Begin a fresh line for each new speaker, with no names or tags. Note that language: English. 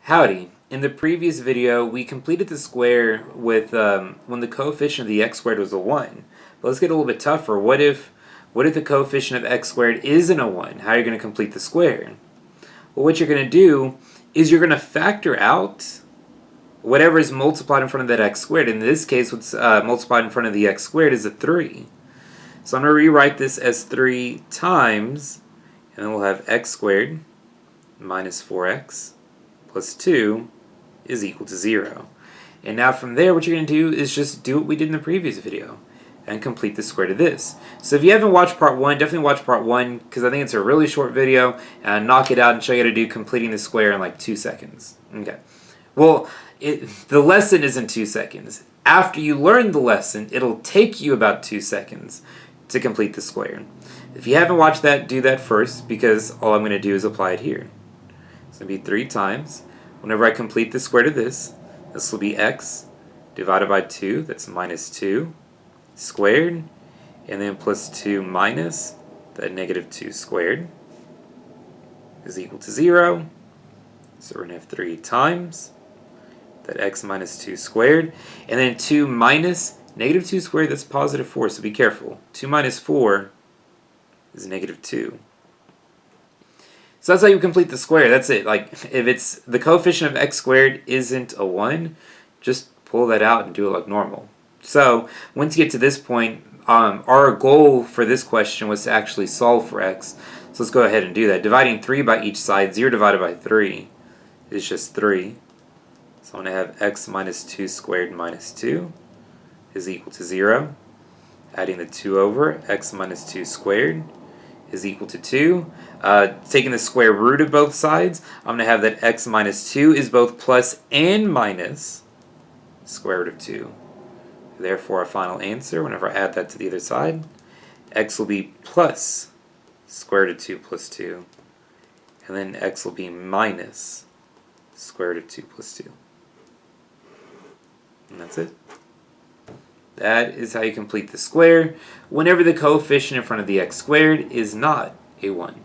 Howdy. In the previous video, we completed the square with when the coefficient of the x squared was a 1. But let's get a little bit tougher. What if the coefficient of x squared isn't a 1? How are you going to complete the square? Well, what you're going to do is you're going to factor out whatever is multiplied in front of that x squared. In this case, what's multiplied in front of the x squared is a 3. So I'm going to rewrite this as 3 times, and then we'll have x squared minus 4x plus 2 is equal to 0. And now from there, what you're going to do is just do what we did in the previous video and complete the square to this. So if you haven't watched part 1, definitely watch part 1 because I think it's a really short video, and knock it out and show you how to do completing the square in like 2 seconds. Okay. Well, the lesson is in 2 seconds. After you learn the lesson, it'll take you about 2 seconds to complete the square. If you haven't watched that, do that first because all I'm going to do is apply it here. It's going to be 3 times. Whenever I complete the square to this will be x divided by 2, that's minus 2 squared, and then plus 2 minus that negative 2 squared is equal to 0. So we're going to have 3 times that x minus 2 squared, and then 2 minus negative 2 squared, that's positive 4, so be careful. 2 minus 4 is negative 2. So that's how you complete the square. That's it. Like, if it's the coefficient of x squared isn't a 1, just pull that out and do it like normal. So once you get to this point, our goal for this question was to actually solve for x. So let's go ahead and do that. Dividing 3 by each side, 0 divided by 3 is just 3. So I'm going to have x minus 2 squared minus 2 is equal to 0. Adding the 2 over, x minus 2 squared is equal to 2. Taking the square root of both sides, I'm going to have that x minus 2 is both plus and minus square root of 2. Therefore, our final answer, whenever I add that to the other side, x will be plus square root of 2 plus 2. And then x will be minus square root of 2 plus 2. And that's it. That is how you complete the square whenever the coefficient in front of the x squared is not a 1.